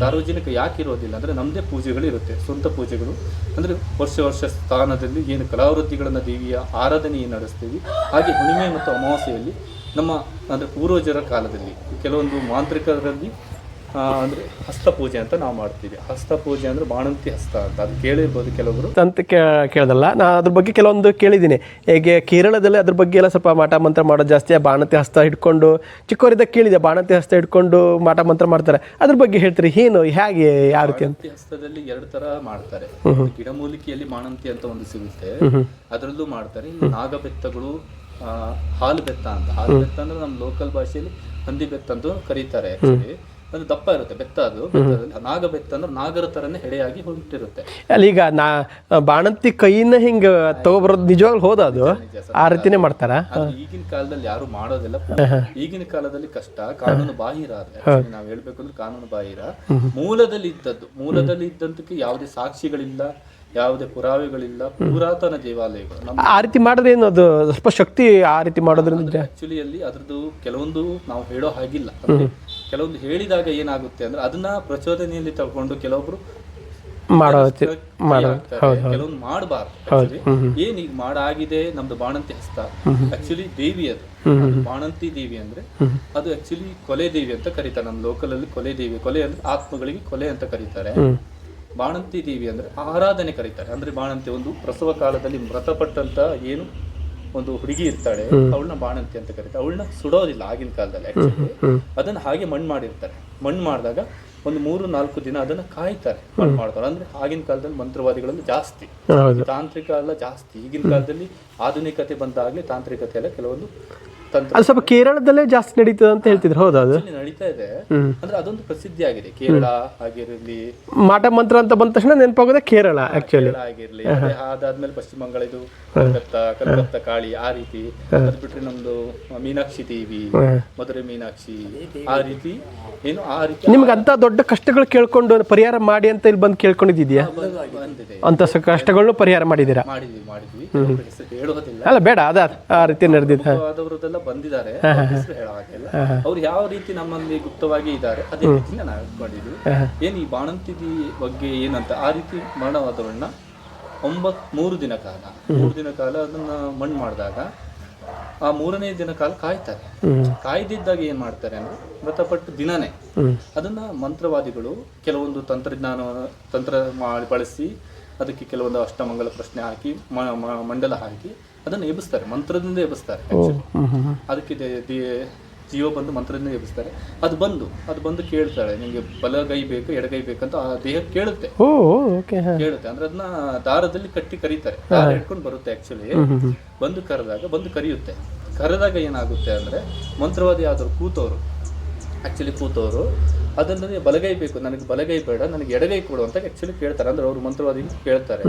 ಸಾರ್ವಜನಿಕ ಯಾಕೆ ಇರೋದಿಲ್ಲ ಅಂದರೆ ನಮ್ಮದೇ ಪೂಜೆಗಳಿರುತ್ತೆ, ಸ್ವಂತ ಪೂಜೆಗಳು. ಅಂದರೆ ವರ್ಷ ಸ್ಥಾನದಲ್ಲಿ ಏನು ಕಲಾವೃತ್ತಿಗಳನ್ನು ದೇವಿಯ ಆರಾಧನೆ ನಡೆಸ್ತೀವಿ. ಹಾಗೆ ಹುಣ್ಣಿಮೆ ಮತ್ತು ಅಮಾವಾಸ್ಯೆಯಲ್ಲಿ ನಮ್ಮ ಅಂದರೆ ಪೂರ್ವಜರ ಕಾಲದಲ್ಲಿ ಕೆಲವೊಂದು ಮಾಂತ್ರಿಕರಲ್ಲಿ ಅಂದ್ರೆ ಹಸ್ತಪೂಜೆ ಅಂತ ನಾವು ಮಾಡ್ತೀವಿ. ಹಸ್ತಪೂಜೆ ಅಂದ್ರೆ ಬಾಣಂತಿ ಹಸ್ತ ಅಂತ, ಅದು ಕೇಳಿರ್ಬೋದು ಕೆಲವರು ಅಂತ ಕೇಳ್ದಲ್ಲ, ನಾ ಅದ್ರ ಬಗ್ಗೆ ಕೆಲವೊಂದು ಕೇಳಿದ್ದೀನಿ. ಹೇಗೆ ಕೇರಳದಲ್ಲಿ ಅದ್ರ ಬಗ್ಗೆ ಎಲ್ಲ ಸ್ವಲ್ಪ ಮಾಟ ಮಂತ್ರ ಮಾಡೋದು ಜಾಸ್ತಿ. ಆ ಬಾಣಂತಿ ಹಸ್ತ ಹಿಡ್ಕೊಂಡು ಚಿಕ್ಕವರಿದ್ದಾಗ ಕೇಳಿದೆ, ಬಾಣಂತಿ ಹಸ್ತ ಹಿಡ್ಕೊಂಡು ಮಾಟ ಮಂತ್ರ ಮಾಡ್ತಾರೆ. ಅದ್ರ ಬಗ್ಗೆ ಹೇಳ್ತೀರಿ, ಏನು ಹೇಗೆ ಯಾವ ರೀತಿ ಅಂತ? ಬಾಣಂತಿ ಹಸ್ತದಲ್ಲಿ 2 ತರ ಮಾಡ್ತಾರೆ. ಗಿಡಮೂಲಿಕೆಯಲ್ಲಿ ಬಾಣಂತಿ ಅಂತ ಒಂದು ಸಿಗುತ್ತೆ, ಅದರಲ್ಲೂ ಮಾಡ್ತಾರೆ. ನಾಗಬೆತ್ತಗಳು, ಹಾಲು ಬೆತ್ತ ಅಂತ. ಹಾಲು ಬೆತ್ತ ಅಂದ್ರೆ ನಮ್ಮ ಲೋಕಲ್ ಭಾಷೆಯಲ್ಲಿ ಹಂದಿ ಬೆತ್ತ ಅಂತ ಕರೀತಾರೆ. ಆಕ್ಚುಲಿ ಅದು ದಪ್ಪ ಇರುತ್ತೆ ಬೆತ್ತ. ಅದು ಬೆತ್ತದಲ್ಲಿ ನಾಗ ಬೆತ್ತ ಅಂದ್ರೆ ನಾಗರ ತರನೇ ಹೆಡೆಯಾಗಿ ಹೊಂಟಿರುತ್ತೆ. ಅಲ್ಲಿ ಈಗ ಬಾಣಂತಿ ಕೈಯಿಂದ ಹಿಂಗ ತಗೊಬರೋದು ನಿಜವಾಗ್ಲೂ ಹೋದ ಅದು ಆ ರೀತಿನೇ ಮಾಡ್ತಾರ? ಈಗಿನ ಕಾಲದಲ್ಲಿ ಯಾರು ಮಾಡೋದಿಲ್ಲ. ಈಗಿನ ಕಾಲದಲ್ಲಿ ಕಷ್ಟ, ಕಾನೂನು ಬಾಹಿರ. ನಾವ್ ಹೇಳ್ಬೇಕು ಅಂದ್ರೆ ಕಾನೂನು ಬಾಹಿರ. ಮೂಲದಲ್ಲಿ ಇದ್ದಂತಕ್ಕೆ ಯಾವುದೇ ಸಾಕ್ಷಿಗಳಿಲ್ಲ, ಯಾವುದೇ ಪುರಾವೆಗಳಿಲ್ಲ. ಪುರಾತನ ದೇವಾಲಯಗಳು ಆ ರೀತಿ ಮಾಡಿದ್ರೆ ಏನು ಅದು ಸ್ವಲ್ಪ ಶಕ್ತಿ ಆ ರೀತಿ ಮಾಡೋದ್ರಿಂದ? ಆಕ್ಚುಲಿ ಅಲ್ಲಿ ಅದ್ರದ್ದು ಕೆಲವೊಂದು ನಾವು ಹೇಳೋ ಹಾಗಿಲ್ಲ. ಕೆಲವೊಂದು ಹೇಳಿದಾಗ ಏನಾಗುತ್ತೆ ಅಂದ್ರೆ ಅದನ್ನ ಪ್ರಚೋದನೆಯಲ್ಲಿ ತಗೊಂಡು ಕೆಲವೊಬ್ರು ಕೆಲವೊಂದು ಮಾಡಬಾರ್ದು. ಏನ್ ಈಗ ಮಾಡಾಗಿದೆ ನಮ್ದು ಬಾಣಂತಿ ಹಸ್ತ. ಆಕ್ಚುಲಿ ದೇವಿ ಅದು ಬಾಣಂತಿ ದೇವಿ ಅಂದ್ರೆ ಅದು ಆಕ್ಚುಲಿ ಕೊಲೆ ದೇವಿ ಅಂತ ಕರೀತಾರೆ. ನಮ್ಮ ಲೋಕಲ್ ಅಲ್ಲಿ ಕೊಲೆ ದೇವಿ. ಕೊಲೆ ಅಂದ್ರೆ ಆತ್ಮಗಳಿಗೆ ಕೊಲೆ ಅಂತ ಕರೀತಾರೆ. ಬಾಣಂತಿ ದೇವಿ ಅಂದ್ರೆ ಆರಾಧನೆ ಕರೀತಾರೆ. ಅಂದ್ರೆ ಬಾಣಂತಿ ಒಂದು ಪ್ರಸವ ಕಾಲದಲ್ಲಿ ಮೃತಪಟ್ಟಂತ ಏನು ಒಂದು ಹುಡುಗಿ ಇರ್ತಾಳೆ, ಅವಳನ್ನ ಬಾಣಂತಿ ಅಂತ ಕರೀತಾರೆ. ಅವಳನ್ನ ಸುಡೋದಿಲ್ಲ ಆಗಿನ ಕಾಲದಲ್ಲಿ. ಆಕ್ಚುಲಿ ಅದನ್ನ ಹಾಗೆ ಮಣ್ಣು ಮಾಡಿರ್ತಾರೆ. ಮಣ್ಣು ಮಾಡಿದಾಗ ಒಂದು 3-4 ದಿನ ಅದನ್ನ ಕಾಯ್ತಾರೆ. ಮಣ್ಣು ಮಾಡ್ತಾರೆ. ಅಂದ್ರೆ ಆಗಿನ ಕಾಲದಲ್ಲಿ ಮಂತ್ರವಾದಿಗಳಲ್ಲಿ ಜಾಸ್ತಿ, ತಾಂತ್ರಿಕ ಎಲ್ಲ ಜಾಸ್ತಿ. ಈಗಿನ ಕಾಲದಲ್ಲಿ ಆಧುನಿಕತೆ ಬಂದಾಗ್ಲಿ ತಾಂತ್ರಿಕತೆ ಎಲ್ಲ ಕೆಲವೊಂದು ಅದು ಸ್ವಲ್ಪ ಕೇರಳದಲ್ಲೇ ಜಾಸ್ತಿ ನಡೀತದೆ ಅಂತ ಹೇಳ್ತಿದ್ರು. ಹೌದಾ? ಅದು ನಡೀತಾ ಇದೆ. ಅಂದ್ರೆ ಅದೊಂದು ಪ್ರಸಿದ್ಧಿ ಆಗಿದೆ. ಕೇರಳ ಆಗಿರಲಿ, ಮಾಟ ಮಂತ್ರ ಅಂತ ಬಂದ ತಕ್ಷಣ ನೆನಪಾಗೋದೇ ಕೇರಳ ಆಕ್ಚುಲಿ ಆಗಿರ್ಲಿ. ಅದಾದ್ಮೇಲೆ ಪಶ್ಚಿಮ ಬಂಗಾಳ, ಇದು ಕಲ್ಕತ್ತಾ ಕಾಳಿ, ಆ ರೀತಿ. ಅದ್ ಬಿಟ್ರೆ ನಮ್ದು ಮೀನಾಕ್ಷಿ ದೇವಿ, ಮಧುರೆ ಮೀನಾಕ್ಷಿ, ಆ ರೀತಿ ಏನು ಆ ರೀತಿ. ನಿಮ್ಗೆ ಅಂತ ದೊಡ್ಡ ಕಷ್ಟಗಳು ಕೇಳ್ಕೊಂಡು ಪರಿಹಾರ ಮಾಡಿ ಅಂತ ಇಲ್ಲಿ ಬಂದು ಕೇಳ್ಕೊಂಡಿದ್ಯಾ? ಅಂತ ಕಷ್ಟಗಳನ್ನು ಪರಿಹಾರ ಮಾಡಿದ್ದೀರಾ? ಮಾಡಿದ್ವಿ. ಹೇಳೋದಿಲ್ಲ, ಅಲ್ಲ ಬೇಡ, ಅದ ಆ ರೀತಿ ನಡೆದಿದ್ದ ಬಂದಿದ್ದಾರೆ. ಅವ್ರು ಯಾವ ರೀತಿ ನಮ್ಮಲ್ಲಿ ಗುಪ್ತವಾಗಿ ಇದ್ದಾರೆ ಅದೇ ರೀತಿ ನಾವು ಮಾಡಿದ್ವಿ. ಏನ್ ಈ ಬಾಣಂತಿ ಬಗ್ಗೆ ಏನಂತ ಆ ರೀತಿ ಮರಣವಾದವನ್ನ 3 ದಿನ ಕಾಲ ಅದನ್ನ ಮಣ್ಣು ಮಾಡಿದಾಗ ಆ 3ನೇ ದಿನ ಕಾಲ ಕಾಯ್ತಾರೆ. ಕಾಯ್ದಿದ್ದಾಗ ಏನ್ ಮಾಡ್ತಾರೆ ಅಂದ್ರೆ ಮೃತಪಟ್ಟ ದಿನನೇ ಅದನ್ನ ಮಂತ್ರವಾದಿಗಳು ಕೆಲವೊಂದು ತಂತ್ರ ಬಳಸಿ ಅದಕ್ಕೆ ಕೆಲವೊಂದು ಅಷ್ಟಮಂಗಲ ಪ್ರಶ್ನೆ ಹಾಕಿ ಮಂಡಲ ಹಾಕಿ ಅದನ್ನು ಎಬ್ಬಿಸ್ತಾರೆ. ಮಂತ್ರದಿಂದ ಎಬ್ಬಿಸ್ತಾರೆ. ಅದಕ್ಕೆ ಜೀವ ಬಂದು ಮಂತ್ರದಿಂದ ಎಬ್ಬಿಸ್ತಾರೆ. ಅದು ಬಂದು ಕೇಳ್ತಾಳೆ, ನಿಮ್ಗೆ ಬಲಗೈ ಬೇಕು ಎಡಗೈ ಬೇಕಂತ ಆ ದೇಹ ಕೇಳುತ್ತೆ. ಅಂದ್ರೆ ಅದನ್ನ ದಾರದಲ್ಲಿ ಕಟ್ಟಿ ಕರೀತಾರೆ. ದಾರ ಇಟ್ಕೊಂಡು ಬರುತ್ತೆ. ಆಕ್ಚುಲಿ ಬಂದು ಕರೆದಾಗ ಏನಾಗುತ್ತೆ ಅಂದ್ರೆ ಮಂತ್ರವಾದಿ ಆದ್ರು ಕೂತವರು ಅದನ್ನ ಬಲಗೈ ಬೇಕು, ನನಗೆ ಬಲಗೈ ಬೇಡ, ನನಗೆ ಎಡಗೈ ಕೊಡು ಅಂತ ಆಕ್ಚುಲಿ ಕೇಳ್ತಾರೆ. ಅಂದ್ರೆ ಅವರು ಮಂತ್ರವಾದಿ ಕೇಳ್ತಾರೆ.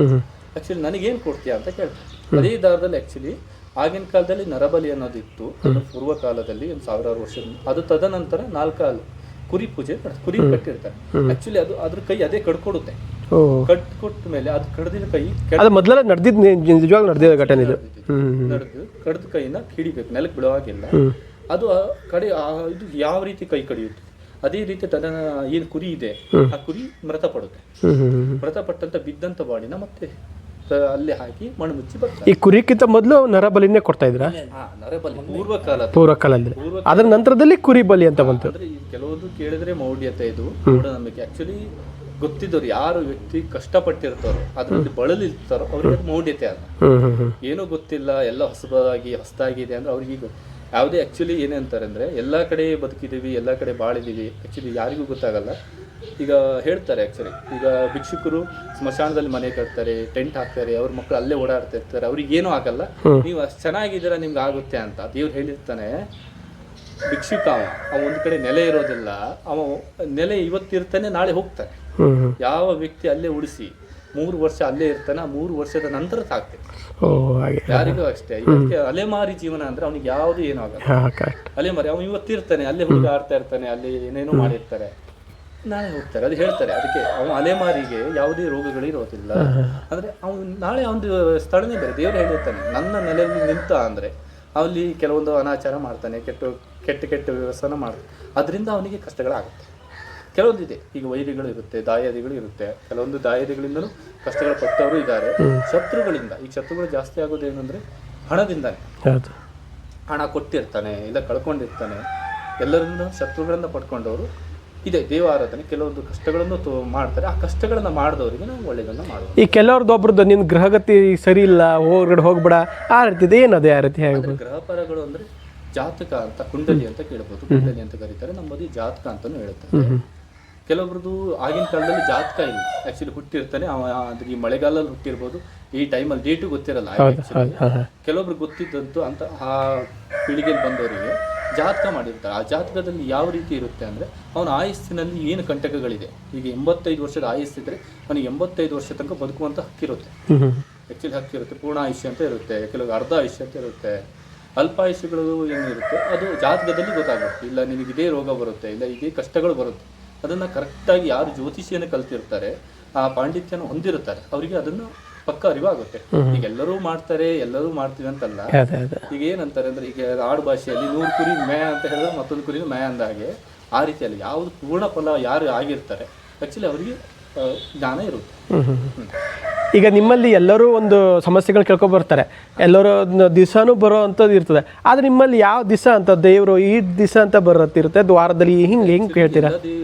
ಆಕ್ಚುಲಿ ನನಗೇನು ಕೊಡ್ತೀಯಾ ಅಂತ ಕೇಳ್ತಾರೆ. ಅದೇ ದಾರದಲ್ಲಿ ಆಕ್ಚುಲಿ ಆಗಿನ ಕಾಲದಲ್ಲಿ ನರಬಲಿ ಅನ್ನೋದಿತ್ತು. ಪೂರ್ವ ಕಾಲದಲ್ಲಿ 1000 ವರ್ಷ. ಅದು ತದನಂತರ 4 ಕಾಲು ಕುರಿ ಪೂಜೆ ಕುರಿ ಕಟ್ಟಿರ್ತಾರೆ. ಆಕ್ಚುಲಿ ಅದ್ರ ಕೈ ಅದೇ ಕಡ್ಕೊಡುತ್ತೆ. ಕಟ್ಕೊಟ್ಟ ಮೇಲೆ ಅದು ಕಡ್ದಿದ ಕೈ ಮೊದಲೆಲ್ಲ ನಡೆದಿದ್ದ ಘಟನೆ ಇದು. ಕಡ್ದ ಕೈನ ಹಿಡಿಬೇಕು, ನೆಲಕ್ಕೆ ಬಿಡುವಾಗಿಲ್ಲ. ಅದು ಇದು ಯಾವ ರೀತಿ ಕೈ ಕಡಿಯುತ್ತೆ ಅದೇ ರೀತಿ ತನ್ನ ಏನು ಕುರಿ ಇದೆ ಆ ಕುರಿ ಮೃತಪಟ್ಟಂತ ಬಿದ್ದಂತ ಬಾಡಿನ ಮತ್ತೆ ಅಲ್ಲೇ ಹಾಕಿ ಮಣ್ಣು ಮುಚ್ಚಿ ಬರ್ತಾರೆ. ಈ ಕುರಿಕ್ಕಿಂತ ಮೊದಲು ನರಬಲಿನೇ ಕೊಡ್ತಾ ಇದ್ರ? ನರಬಲಿ ಪೂರ್ವ ಕಾಲದಲ್ಲಿ. ಅದರ ನಂತರದಲ್ಲಿ ಕುರಿ ಬಲಿ ಅಂತ ಬಂತು. ಕೆಲವೊಂದು ಕೇಳಿದ್ರೆ ಮೌಢ್ಯತೆ, ಇದು ಮೂಢನಂಬಿಕೆ. ಆಕ್ಚುಲಿ ಗೊತ್ತಿದ್ದವ್ರು ಯಾರು ವ್ಯಕ್ತಿ ಕಷ್ಟಪಟ್ಟಿರ್ತಾರೋ ಅದರಲ್ಲಿ ಬಳಲಿರ್ತಾರೋ ಅವ್ರಿಗೆ ಮೌಢ್ಯತೆ ಅಲ್ಲ. ಏನೂ ಗೊತ್ತಿಲ್ಲ, ಎಲ್ಲ ಹೊಸದಾಗಿದೆ ಅಂದ್ರೆ ಅವ್ರಿಗೆ ಯಾವುದೇ ಆಕ್ಚುಲಿ ಏನೇ ಅಂತಾರೆ ಅಂದ್ರೆ ಎಲ್ಲಾ ಕಡೆ ಬದುಕಿದೀವಿ, ಎಲ್ಲಾ ಕಡೆ ಬಾಳಿದೀವಿ. ಆಕ್ಚುಲಿ ಯಾರಿಗೂ ಗೊತ್ತಾಗಲ್ಲ. ಈಗ ಹೇಳ್ತಾರೆ ಆಕ್ಚುಲಿ, ಈಗ ಭಿಕ್ಷುಕರು ಸ್ಮಶಾನದಲ್ಲಿ ಮನೆ ಕಟ್ತಾರೆ, ಟೆಂಟ್ ಹಾಕ್ತಾರೆ, ಅವ್ರ ಮಕ್ಕಳು ಅಲ್ಲೇ ಓಡಾಡ್ತಾ ಇರ್ತಾರೆ, ಅವ್ರಿಗೆ ಏನೂ ಆಗಲ್ಲ. ನೀವು ಅಷ್ಟು ಚೆನ್ನಾಗಿದ್ದೀರಾ, ನಿಮ್ಗೆ ಆಗುತ್ತೆ ಅಂತ ದೇವ್ರು ಹೇಳಿರ್ತಾನೆ. ಭಿಕ್ಷುಕ ಅವ ಒಂದ್ ಕಡೆ ನೆಲೆ ಇರೋದಿಲ್ಲ. ಅವ ನೆಲೆ ಇವತ್ತಿರ್ತಾನೆ, ನಾಳೆ ಹೋಗ್ತಾನೆ. ಯಾವ ವ್ಯಕ್ತಿ ಅಲ್ಲೇ ಉಳಿಸಿ 3 ವರ್ಷ ಅಲ್ಲೇ ಇರ್ತಾನೆ, 3 ವರ್ಷದ ನಂತರ ಸಾಕ್ತೇನೆ. ಯಾರಿಗೂ ಅಷ್ಟೇ. ಇವತ್ತಿಗೆ ಅಲೆಮಾರಿ ಜೀವನ ಅಂದ್ರೆ ಅವ್ನಿಗೆ ಯಾವ್ದು ಏನೂ ಆಗಲ್ಲ. ಅಲೆಮಾರಿ ಅವ್ನು ಇವತ್ತಿರ್ತಾನೆ, ಅಲ್ಲೇ ಹುಡುಗ ಆಡ್ತಾ ಇರ್ತಾನೆ, ಅಲ್ಲಿ ಏನೇನೋ ಮಾಡಿರ್ತಾರೆ, ನಾಳೆ ಹೋಗ್ತಾರೆ. ಅದು ಹೇಳ್ತಾರೆ. ಅದಕ್ಕೆ ಅವನು ಅಲೆಮಾರಿಗೆ ಯಾವುದೇ ರೋಗಗಳಿರೋದಿಲ್ಲ. ಅಂದ್ರೆ ಅವ್ನು ನಾಳೆ ಒಂದು ಸ್ಥಳನೇ ಬೇರೆ. ದೇವರು ಹೇಳಿರ್ತಾನೆ, ನನ್ನ ನೆಲೆಯಲ್ಲಿ ನಿಂತ ಅಂದ್ರೆ ಅಲ್ಲಿ ಕೆಲವೊಂದು ಅನಾಚಾರ ಮಾಡ್ತಾನೆ, ಕೆಟ್ಟ ವ್ಯವಸ್ಥಾನ ಮಾಡ್ತಾನೆ. ಅದರಿಂದ ಅವನಿಗೆ ಕಷ್ಟಗಳಾಗುತ್ತೆ. ಕೆಲವೊಂದಿದೆ, ಈಗ ವೈರಿಗಳು ಇರುತ್ತೆ, ದಾಯಾದಿಗಳು ಇರುತ್ತೆ. ಕೆಲವೊಂದು ದಾಯಾದಿಗಳಿಂದಲೂ ಕಷ್ಟಗಳು ಪಟ್ಟವರು ಇದ್ದಾರೆ. ಶತ್ರುಗಳಿಂದ ಈಗ ಶತ್ರುಗಳು ಜಾಸ್ತಿ ಆಗೋದೇನಂದ್ರೆ ಹಣದಿಂದಾನೆ. ಹಣ ಕೊಟ್ಟಿರ್ತಾನೆ, ಇಲ್ಲ ಕಳ್ಕೊಂಡಿರ್ತಾನೆ. ಎಲ್ಲರಿಂದ ಶತ್ರುಗಳಿಂದ ಪಡ್ಕೊಂಡವರು ಇದೆ ದೇವ ಆರಾಧನೆ ಕೆಲವೊಂದು ಕಷ್ಟಗಳನ್ನು ಮಾಡ್ತಾರೆ. ಆ ಕಷ್ಟಗಳನ್ನ ಮಾಡಿದವರಿಗೆ ನಾವು ಒಳ್ಳೆಯದನ್ನ ಮಾಡುವ. ಈ ಕೆಲವ್ರದ್ದು ಒಬ್ರದ್ದು ನಿನ್ ಗ್ರಹಗತಿ ಸರಿ ಇಲ್ಲ, ಹೊರಗಡೆ ಹೋಗ್ಬೇಡ, ಆ ರೀತಿ ಏನದು ಯಾವ ರೀತಿ ಹೇಗೆ? ಗ್ರಹ ಫಲಗಳು ಅಂದ್ರೆ ಜಾತಕ ಅಂತ, ಕುಂಡಲಿ ಅಂತ ಕೇಳ್ಬೋದು, ಕುಂಡಲಿ ಅಂತ ಕರೀತಾರೆ. ನಮ್ಮದು ಜಾತಕ ಅಂತಾನು ಹೇಳ್ತಾರೆ. ಕೆಲವೊಬ್ರದ್ದು ಆಗಿನ ಕಾಲದಲ್ಲಿ ಜಾತಕ ಇಲ್ಲ, ಆಕ್ಚುಲಿ ಹುಟ್ಟಿರ್ತಾನೆ ಅದ್ರ ಈ ಮಳೆಗಾಲದಲ್ಲಿ ಹುಟ್ಟಿರ್ಬೋದು, ಈ ಟೈಮಲ್ಲಿ ಡೇಟು ಗೊತ್ತಿರಲ್ಲ. ಕೆಲವೊಬ್ರು ಗೊತ್ತಿದ್ದಂತೂ ಅಂತ ಆ ಪೀಳಿಗೆಯಲ್ಲಿ ಬಂದವರಿಗೆ ಜಾತಕ ಮಾಡಿರ್ತಾರೆ. ಆ ಜಾತಕದಲ್ಲಿ ಯಾವ ರೀತಿ ಇರುತ್ತೆ ಅಂದ್ರೆ ಅವನ ಆಯಸ್ಸಿನಲ್ಲಿ ಏನು ಕಂಟಕಗಳಿದೆ. ಈಗ 85 ವರ್ಷದ ಆಯಸ್ಸಿದ್ರೆ ಅವನಿಗೆ 85 ವರ್ಷ ತನಕ ಬದುಕುವಂತ ಹಕ್ಕಿರುತ್ತೆ. ಆಕ್ಚುಲಿ ಹಕ್ಕಿರುತ್ತೆ. ಪೂರ್ಣ ಆಯುಷ್ಯ ಅಂತ ಇರುತ್ತೆ, ಕೆಲವು ಅರ್ಧ ಆಯುಷ್ಯ ಅಂತ ಇರುತ್ತೆ. ಅಲ್ಪಾಯುಷ್ಯಗಳು ಏನಿರುತ್ತೆ ಅದು ಜಾತಕದಲ್ಲಿ ಗೊತ್ತಾಗುತ್ತೆ. ಇಲ್ಲ ನಿನಗೆ ಇದೇ ರೋಗ ಬರುತ್ತೆ, ಇಲ್ಲ ಇದೇ ಕಷ್ಟಗಳು ಬರುತ್ತೆ, ಅದನ್ನ ಕರೆಕ್ಟಾಗಿ ಯಾರು ಜ್ಯೋತಿಷಿಯನ್ನು ಕಲ್ತಿರ್ತಾರೆ, ಆ ಪಾಂಡಿತ್ಯನ ಹೊಂದಿರುತ್ತಾರೆ, ಅವರಿಗೆ ಅದನ್ನು ಪಕ್ಕ ಅರಿವಾಗುತ್ತೆ. ಈಗ ಎಲ್ಲರೂ ಮಾಡ್ತಾರೆ, ಎಲ್ಲರೂ ಮಾಡ್ತೀವಿ ಅಂತಲ್ಲ. ಈಗ ಏನಂತಾರೆ ಅಂದ್ರೆ, ಈಗ ಆಡು ಭಾಷೆಯಲ್ಲಿ 100 ಕುರಿ ಮೇ ಅಂತ ಹೇಳಿದ್ರೆ ಮತ್ತೊಂದು ಕುರಿನ ಮೇ ಅಂದ ಹಾಗೆ, ಆ ರೀತಿಯಲ್ಲಿ ಯಾವ್ದು ಪೂರ್ಣ ಫಲ ಯಾರು ಆಗಿರ್ತಾರೆ ಆಕ್ಚುಲಿ ಅವರಿಗೆ ಜ್ಞಾನ ಇರುತ್ತೆ. ಈಗ ನಿಮ್ಮಲ್ಲಿ ಎಲ್ಲರೂ ಒಂದು ಸಮಸ್ಯೆಗಳು ಕೇಳ್ಕೊಂಡು ಬರ್ತಾರೆ, ಎಲ್ಲರೂ ದಿವಸನೂ ಬರೋ ಅಂಥದ್ದು ಇರ್ತದೆ. ಆದ್ರೆ ನಿಮ್ಮಲ್ಲಿ ಯಾವ ದಿವಸ ಅಂತ ದೇವರು ಈ ದಿವಸ ಅಂತ ಬರುತ್ತಿರುತ್ತೆ, ವಾರದಲ್ಲಿ ಹಿಂಗೆ ಹೇಳ್ತೀರಾ?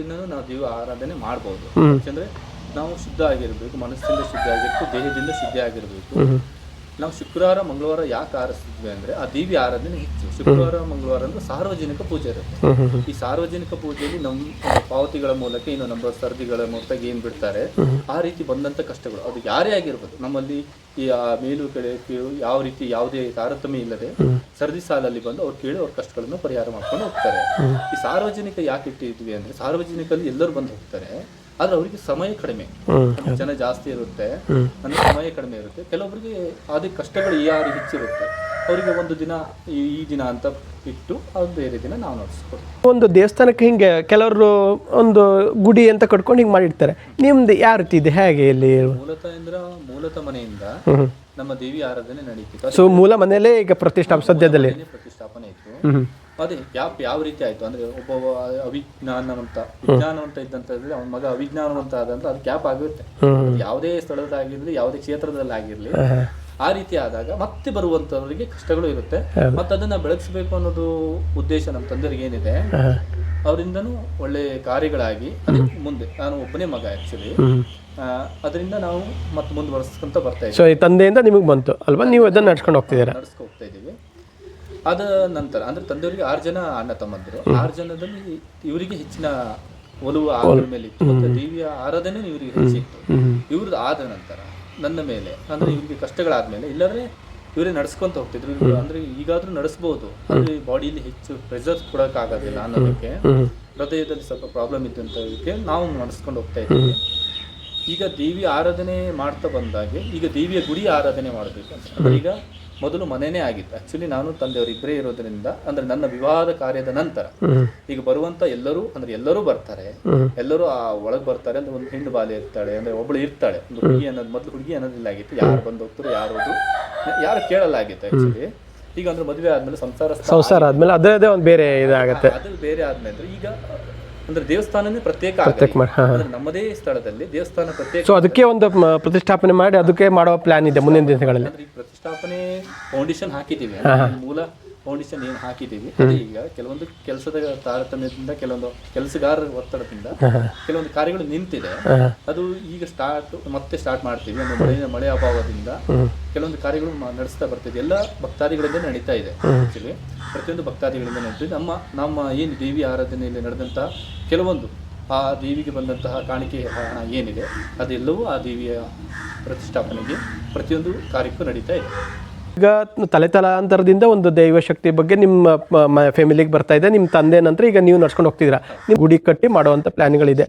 ನಾವು ದೇವ ಆರಾಧನೆ ಮಾಡ್ಬೋದು. ಯಾಕಂದ್ರೆ ನಾವು ಶುದ್ಧ ಆಗಿರ್ಬೇಕು, ಮನಸ್ಸಿಂದ ಶುದ್ಧ ಆಗಿರ್ಬೇಕು, ದೇಹದಿಂದ ಶುದ್ಧ ಆಗಿರ್ಬೇಕು. ನಾವು ಶುಕ್ರವಾರ ಮಂಗಳವಾರ ಯಾಕೆ ಆರಿಸ್ತಿದ್ವಿ ಅಂದ್ರೆ ಆ ದೇವಿ ಆರಾಧನೆ ಹೆಚ್ಚು. ಶುಕ್ರವಾರ ಮಂಗಳವಾರ ಅಂದ್ರೆ ಸಾರ್ವಜನಿಕ ಪೂಜೆ ಇರುತ್ತೆ. ಈ ಸಾರ್ವಜನಿಕ ಪೂಜೆಯಲ್ಲಿ ನಮ್ಮ ಪಾವತಿಗಳ ಮೂಲಕ ಇನ್ನು ನಮ್ಮ ಸರ್ದಿಗಳ ಮೂಲಕ ಏನ್ ಬಿಡ್ತಾರೆ, ಆ ರೀತಿ ಬಂದಂತ ಕಷ್ಟಗಳು ಅದು ಯಾರೇ ಆಗಿರ್ಬೋದು, ನಮ್ಮಲ್ಲಿ ಈ ಮೇಲು ಕಡೆ ಕೀಳು ಯಾವ ರೀತಿ ಯಾವುದೇ ತಾರತಮ್ಯ ಇಲ್ಲದೆ ಸರ್ದಿ ಸಾಲಲ್ಲಿ ಬಂದು ಅವ್ರು ಕೇಳಿ ಅವ್ರ ಕಷ್ಟಗಳನ್ನು ಪರಿಹಾರ ಮಾಡ್ಕೊಂಡು ಹೋಗ್ತಾರೆ. ಈ ಸಾರ್ವಜನಿಕ ಯಾಕೆ ಇಟ್ಟಿದ್ವಿ ಅಂದ್ರೆ ಸಾರ್ವಜನಿಕಲ್ಲಿ ಎಲ್ಲರೂ ಬಂದು ಹೋಗ್ತಾರೆ, ಆದ್ರೆ ಅವರಿಗೆ ಸಮಯ ಕಡಿಮೆ, ಜನ ಜಾಸ್ತಿ ಇರುತ್ತೆ, ಅಂದ್ರೆ ಸಮಯ ಕಡಿಮೆ ಇರುತ್ತೆ. ಕೆಲವೊಬ್ಬರಿಗೆ ಅದೇ ಕಷ್ಟಗಳು ಯಾರು ಹೆಚ್ಚಿರುತ್ತೆ ಅವರಿಗೆ ಒಂದು ದಿನ ಈ ದಿನ ಅಂತ ಇಟ್ಟು ಅದು ಬೇರೆ ದಿನ ನಾವು ನಡೆಸ್ಕೊಡ್ತೀವಿ. ಒಂದು ದೇವಸ್ಥಾನಕ್ಕೆ ಹಿಂಗೆ ಕೆಲವರು ಒಂದು ಗುಡಿ ಅಂತ ಕಟ್ಕೊಂಡು ಹಿಂಗೆ ಮಾಡಿರ್ತಾರೆ, ನಿಮ್ದು ಯಾವ ರೀತಿ ಇದೆ, ಹೇಗೆ ಇಲ್ಲಿ? ಮೂಲತಃ ಮನೆಯಿಂದ ನಮ್ಮ ದೇವಿ ಆರಾಧನೆ ನಡೀತಿತ್ತು. ಸೊ ಮೂಲ ಮನೆಯಲ್ಲೇ ಈಗ ಪ್ರತಿಷ್ಠಾಪನೆ ಸದ್ಯದಲ್ಲಿ ಪ್ರತಿಷ್ಠಾಪನೆ ಇತ್ತು. ಅದೇ ಯಾವ ರೀತಿ ಆಯ್ತು ಅಂದ್ರೆ ಒಬ್ಬ ವಿಜ್ಞಾನವಂತ ಇದ್ದಂತಂದ್ರೆ ಅವನ ಮಗ ಅವಿಜ್ಞಾನವಂತ ಆದಂತ ಅದು ಕ್ಯಾಪ್ ಆಗಿರುತ್ತೆ. ಯಾವುದೇ ಸ್ಥಳದಾಗಿರ್ಲಿ, ಯಾವುದೇ ಕ್ಷೇತ್ರದಲ್ಲಿ ಆಗಿರ್ಲಿ, ಆ ರೀತಿ ಆದಾಗ ಮತ್ತೆ ಬರುವಂತವರಿಗೆ ಕಷ್ಟಗಳು ಇರುತ್ತೆ. ಮತ್ತೆ ಅದನ್ನ ಬೆಳೆಸಬೇಕು ಅನ್ನೋದು ಉದ್ದೇಶ ನಮ್ಮ ತಂದೆಯವರಿಗೆ ಏನಿದೆ, ಅವರಿಂದನೂ ಒಳ್ಳೆ ಕಾರ್ಯಗಳಾಗಿ ಮುಂದೆ ನಾನು ಒಬ್ಬನೇ ಮಗ ಆಕ್ಚುಲಿ, ಅದರಿಂದ ನಾವು ಮತ್ತೆ ಮುಂದುವರಿಸ್ಕೊಂತ ಬರ್ತಾ ಇದ್ದೀವಿ. ಸೊ ಈ ತಂದೆಯಿಂದ ನಿಮಗೆ ಬಂತು ಅಲ್ವಾ, ನೀವು ಅದನ್ನ ನಡ್ಸ್ಕೊಂಡು ಹೋಗ್ತಿದ್ದೀರಾ? ನಡ್ಸ್ಕೊ ಹೋಗ್ತಾ ಇದ್ದೀವಿ. ಅದ ನಂತರ ಅಂದ್ರೆ ತಂದೆಯವರಿಗೆ 6 ಜನ ಅಣ್ಣ ತಮ್ಮಂದಿರು. 6 ಜನದಲ್ಲಿ ಇವರಿಗೆ ಹೆಚ್ಚಿನ ಒಲವು ಆದ್ರ ಮೇಲೆ ಇತ್ತು, ಮತ್ತೆ ದೇವಿಯ ಆರಾಧನೆ ಇವರಿಗೆ ಹೆಚ್ಚಿತ್ತು. ಇವ್ರದ್ದು ಆದ ನಂತರ ನನ್ನ ಮೇಲೆ ಅಂದ್ರೆ ಇವರಿಗೆ ಕಷ್ಟಗಳಾದ್ಮೇಲೆ ಇಲ್ಲಾಂದ್ರೆ ಇವರೇ ನಡ್ಸ್ಕೊಂತ ಹೋಗ್ತಿದ್ರು. ಅಂದ್ರೆ ಈಗಾದ್ರೂ ನಡೆಸಬಹುದು, ಅಂದ್ರೆ ಬಾಡಿಯಲ್ಲಿ ಹೆಚ್ಚು ಪ್ರೆಷರ್ ಕೊಡಕ್ ಆಗೋದಿಲ್ಲ ಅನ್ನೋದಕ್ಕೆ, ಹೃದಯದಲ್ಲಿ ಸ್ವಲ್ಪ ಪ್ರಾಬ್ಲಮ್ ಇದ್ದಂತದಕ್ಕೆ ನಾವು ನಡೆಸ್ಕೊಂಡು ಹೋಗ್ತಾ ಇದ್ದೀವಿ. ಈಗ ದೇವಿ ಆರಾಧನೆ ಮಾಡ್ತಾ ಬಂದಾಗೆ ಈಗ ದೇವಿಯ ಗುಡಿ ಆರಾಧನೆ ಮಾಡಬೇಕು ಅಂತ ಈಗ ಮೊದಲು ಮನೆನೇ ಆಗಿತ್ತು. ಆಕ್ಚುಲಿ ನಾನು ತಂದೆಯವರು ಇಬ್ಬರೇ ಇರೋದ್ರಿಂದ ಅಂದ್ರೆ ನನ್ನ ವಿವಾಹದ ಕಾರ್ಯದ ನಂತರ ಈಗ ಬರುವಂತ ಎಲ್ಲರೂ ಅಂದ್ರೆ ಎಲ್ಲರೂ ಬರ್ತಾರೆ, ಎಲ್ಲರೂ ಆ ಒಳಗ್ ಬರ್ತಾರೆ. ಅಂದ್ರೆ ಒಂದು ಹೆಣ್ಣು ಬಾಲೆ ಇರ್ತಾಳೆ, ಅಂದ್ರೆ ಒಬ್ಳು ಇರ್ತಾಳೆ, ಒಂದು ಹುಡುಗಿ ಅನ್ನೋದು ಮೊದಲು ಹುಡುಗಿ ಅನ್ನೋದಿಲ್ಲ ಆಗಿತ್ತು. ಯಾರು ಬಂದು ಹೋಗ್ತಾರೆ, ಯಾರು ಕೇಳಲಾಗಿತ್ತು ಆಕ್ಚುಲಿ. ಈಗ ಅಂದ್ರೆ ಮದುವೆ ಆದ್ಮೇಲೆ ಸಂಸಾರ ಆದ್ಮೇಲೆ ಅದೇ ಒಂದು ಬೇರೆ ಇದಾಗುತ್ತೆ. ಅದು ಬೇರೆ ಆದ್ಮೇಲೆ ಈಗ ಅಂದ್ರೆ ದೇವಸ್ಥಾನನೇ ಪ್ರತ್ಯೇಕ ನಮ್ಮದೇ ಸ್ಥಳದಲ್ಲಿ ದೇವಸ್ಥಾನ ಪ್ರತ್ಯೇಕ. ಸೊ ಅದಕ್ಕೆ ಒಂದು ಪ್ರತಿಷ್ಠಾಪನೆ ಮಾಡಿ ಅದಕ್ಕೆ ಮಾಡೋ ಪ್ಲಾನ್ ಇದೆ ಮುಂದಿನ ದಿನಗಳಲ್ಲಿ. ಪ್ರತಿಷ್ಠಾಪನೆ ಫೌಂಡೇಶನ್ ಹಾಕಿದ್ದೀವಿ, ಮೂಲ ಫೌಂಡೇಶನ್ ಏನು ಹಾಕಿದ್ದೀವಿ. ಈಗ ಕೆಲವೊಂದು ಕೆಲಸದ ತಾರತಮ್ಯದಿಂದ, ಕೆಲವೊಂದು ಕೆಲಸಗಾರರ ಒತ್ತಡದಿಂದ ಕೆಲವೊಂದು ಕಾರ್ಯಗಳು ನಿಂತಿದೆ. ಅದು ಈಗ ಮತ್ತೆ ಸ್ಟಾರ್ಟ್ ಮಾಡ್ತೀವಿ. ಒಂದು ಮಳೆ ಅಭಾವದಿಂದ ಕೆಲವೊಂದು ಕಾರ್ಯಗಳು ನಡೆಸ್ತಾ ಬರ್ತಿದೆ. ಎಲ್ಲ ಭಕ್ತಾದಿಗಳಿಂದ ನಡೀತಾ ಇದೆ. ಆಕ್ಚುಲಿ ಪ್ರತಿಯೊಂದು ಭಕ್ತಾದಿಗಳಿಂದ ನಡೀತಿದೆ. ನಮ್ಮ ಏನು ದೇವಿ ಆರಾಧನೆಯಲ್ಲಿ ನಡೆದಂತಹ ಕೆಲವೊಂದು ಆ ದೇವಿಗೆ ಬಂದಂತಹ ಕಾಣಿಕೆ ಹಣ ಏನಿದೆ ಅದೆಲ್ಲವೂ ಆ ದೇವಿಯ ಪ್ರತಿಷ್ಠಾಪನೆಗೆ ಪ್ರತಿಯೊಂದು ಕಾರ್ಯಕ್ಕೂ ನಡೀತಾ ಇದೆ. ಈಗ ತಲೆತಲಾಂತರದಿಂದ ಒಂದು ದೈವ ಶಕ್ತಿ ಬಗ್ಗೆ ನಿಮ್ಮ ಫ್ಯಾಮಿಲಿಗೆ ಬರ್ತಾ ಇದೆ. ನಿಮ್ಮ ತಂದೆ ನಂತರ ಈಗ ನೀವು ನಡ್ಸ್ಕೊಂಡು ಹೋಗ್ತಿದ್ದೀರಾ, ನೀವು ಗುಡಿ ಕಟ್ಟಿ ಮಾಡುವಂಥ ಪ್ಲಾನ್ಗಳಿದೆ.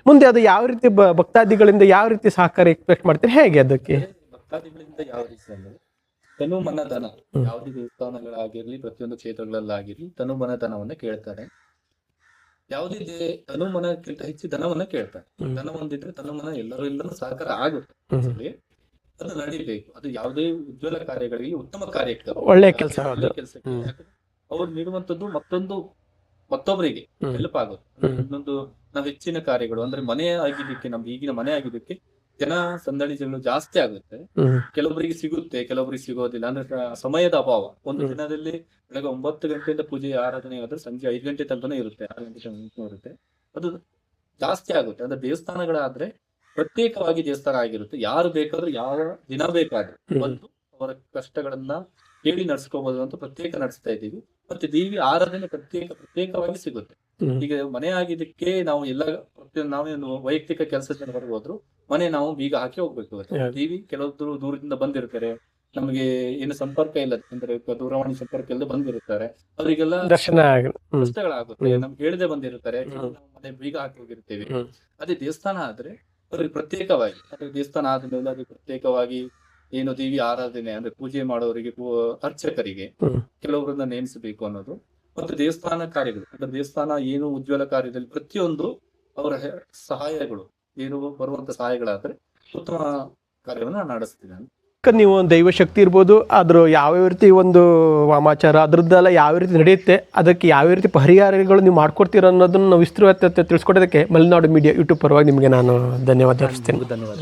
ಮುಂದೆ ಅದು ಯಾವ ರೀತಿ ಭಕ್ತಾದಿಗಳಿಂದ ಯಾವ ರೀತಿ ಸಹಕಾರ ಎಕ್ಸ್ಪೆಕ್ಟ್ ಮಾಡ್ತೀರಿ, ಹೇಗೆ ಅದಕ್ಕೆ? ಭಕ್ತಾದಿಗಳಿಂದ ಯಾವ ರೀತಿ ಅಂದ್ರೆ ತನು ಮನಧನ, ಯಾವುದೇ ದೇವಸ್ಥಾನಗಳಾಗಿರ್ಲಿ, ಪ್ರತಿಯೊಂದು ಕ್ಷೇತ್ರಗಳಲ್ಲಾಗಿರ್ಲಿ ತನು ಮನಧನವನ್ನ ಕೇಳ್ತಾರೆ. ಯಾವುದೇ ತನು ಮನಕ್ಕಿಂತ ಹೆಚ್ಚು ಧನವನ್ನ ಕೇಳ್ತಾರೆ. ಧನ ಹೊಂದಿದ್ರೆ ತನು ಮನ ಎಲ್ಲರೂ ಸಹಕಾರ ಆಗುತ್ತೆ. ಅದು ನಡೀಬೇಕು. ಅದು ಯಾವುದೇ ಉಜ್ವಲ ಕಾರ್ಯಗಳಿಗೆ, ಉತ್ತಮ ಕಾರ್ಯಕ್ಕೆ, ಒಳ್ಳೆ ಕೆಲಸ ಅವ್ರು ನೀಡುವಂತದ್ದು ಮತ್ತೊಬ್ಬರಿಗೆ ಹೆಲ್ಪ್ ಆಗುತ್ತೆ. ಇನ್ನೊಂದು ನಾವು ಹೆಚ್ಚಿನ ಕಾರ್ಯಗಳು ಅಂದ್ರೆ ಮನೆ ಆಗಿದ್ದಕ್ಕೆ, ನಮ್ಗೆ ಈಗಿನ ಮನೆ ಆಗಿದ್ದಕ್ಕೆ ಜನ ಸಂದಣಿಗಳು ಜಾಸ್ತಿ ಆಗುತ್ತೆ. ಕೆಲವೊಬ್ಬರಿಗೆ ಸಿಗುತ್ತೆ, ಕೆಲವೊಬ್ಬರಿಗೆ ಸಿಗೋದಿಲ್ಲ. ಅಂದ್ರೆ ಸಮಯದ ಅಭಾವ. ಒಂದು ದಿನದಲ್ಲಿ ಬೆಳಗ್ಗೆ 9 ಗಂಟೆಯಿಂದ ಪೂಜೆ ಆರಾಧನೆ ಆದ್ರೆ ಸಂಜೆ 5 ಗಂಟೆ ತನಕನೇ ಇರುತ್ತೆ, 6 ಗಂಟೆ ತನಕ ಇರುತ್ತೆ. ಅದು ಜಾಸ್ತಿ ಆಗುತ್ತೆ. ಅಂದ್ರೆ ದೇವಸ್ಥಾನಗಳಾದ್ರೆ ಪ್ರತ್ಯೇಕವಾಗಿ ದೇವಸ್ಥಾನ ಆಗಿರುತ್ತೆ. ಯಾರು ಬೇಕಾದ್ರೂ ಯಾವ ದಿನ ಬೇಕಾದ್ರೂ ಬಂದು ಅವರ ಕಷ್ಟಗಳನ್ನ ಹೇಳಿ ನಡ್ಸ್ಕೋಬಹುದು ಅಂತ ಪ್ರತ್ಯೇಕ ನಡೆಸ್ತಾ ಇದ್ದೀವಿ. ಮತ್ತೆ ದೇವಿ ಆರಾಧನೆ ಪ್ರತ್ಯೇಕವಾಗಿ ಸಿಗುತ್ತೆ. ಈಗ ಮನೆ ಆಗಿದ್ದಕ್ಕೆ ನಾವು ಎಲ್ಲ ನಾವೇನು ವೈಯಕ್ತಿಕ ಕೆಲಸದ ಹೊರಗೆ ಹೋದ್ರು ಮನೆ ನಾವು ಬೀಗ ಹಾಕಿ ಹೋಗ್ಬೇಕು. ದೇವಿ ಕೆಲವೊಬ್ರು ದೂರದಿಂದ ಬಂದಿರ್ತಾರೆ, ನಮಗೆ ಏನು ಸಂಪರ್ಕ ಇಲ್ಲ ಅಂದ್ರೆ ದೂರವಾಣಿ ಸಂಪರ್ಕ ಇಲ್ಲದೆ ಬಂದಿರ್ತಾರೆ, ಅವರಿಗೆಲ್ಲ ದರ್ಶನ ಕಷ್ಟಗಳಾಗುತ್ತೆ. ನಮ್ಗೆ ಹೇಳದೆ ಬಂದಿರ್ತಾರೆ, ನಾವು ಮನೆ ಬೀಗ ಹಾಕಿ ಹೋಗಿರ್ತೇವೆ. ಅದೇ ದೇವಸ್ಥಾನ ಆದ್ರೆ ಅವ್ರಿಗೆ ಪ್ರತ್ಯೇಕವಾಗಿ, ಅಂದ್ರೆ ದೇವಸ್ಥಾನ ಆದ್ಮೇಲೆ ಅದಕ್ಕೆ ಪ್ರತ್ಯೇಕವಾಗಿ ಏನು ದೇವಿ ಆರಾಧನೆ ಅಂದ್ರೆ ಪೂಜೆ ಮಾಡೋರಿಗೆ, ಅರ್ಚಕರಿಗೆ ಕೆಲವರನ್ನ ನೇಮಿಸಬೇಕು ಅನ್ನೋದು. ಮತ್ತು ದೇವಸ್ಥಾನ ಕಾರ್ಯಗಳು ಅಂದ್ರೆ ದೇವಸ್ಥಾನ ಏನು ಉಜ್ವಲ ಕಾರ್ಯದಲ್ಲಿ ಪ್ರತಿಯೊಂದು ಅವರ ಸಹಾಯಗಳು ಏನು ಬರುವಂತ ಸಹಾಯಗಳಾದ್ರೆ ಉತ್ತಮ ಕಾರ್ಯವನ್ನ ನಡೆಸ್ತೀನಿ. ನೀವು ದೈವ ಶಕ್ತಿ ಇರ್ಬೋದು, ಅದ್ರ ಯಾವ ರೀತಿ ಒಂದು ವಾಮಾಚಾರ ಅದ್ರದ್ದೆಲ್ಲ ಯಾವ ರೀತಿ ನಡೆಯುತ್ತೆ, ಅದಕ್ಕೆ ಯಾವ ರೀತಿ ಪರಿಹಾರಗಳು ನೀವು ಮಾಡ್ಕೊಡ್ತೀರ ಅನ್ನೋದನ್ನು ನಾವು ವಿಸ್ತೃತ ತಿಳಿಸ್ಕೊಡೋದಕ್ಕೆ ಮಲೆನಾಡು ಮೀಡಿಯಾ ಯೂಟ್ಯೂಬ್ ಪರವಾಗಿ ನಿಮಗೆ ನಾನು ಧನ್ಯವಾದ ಅರ್ಪಿಸ್ತೇನೆ. ಧನ್ಯವಾದ.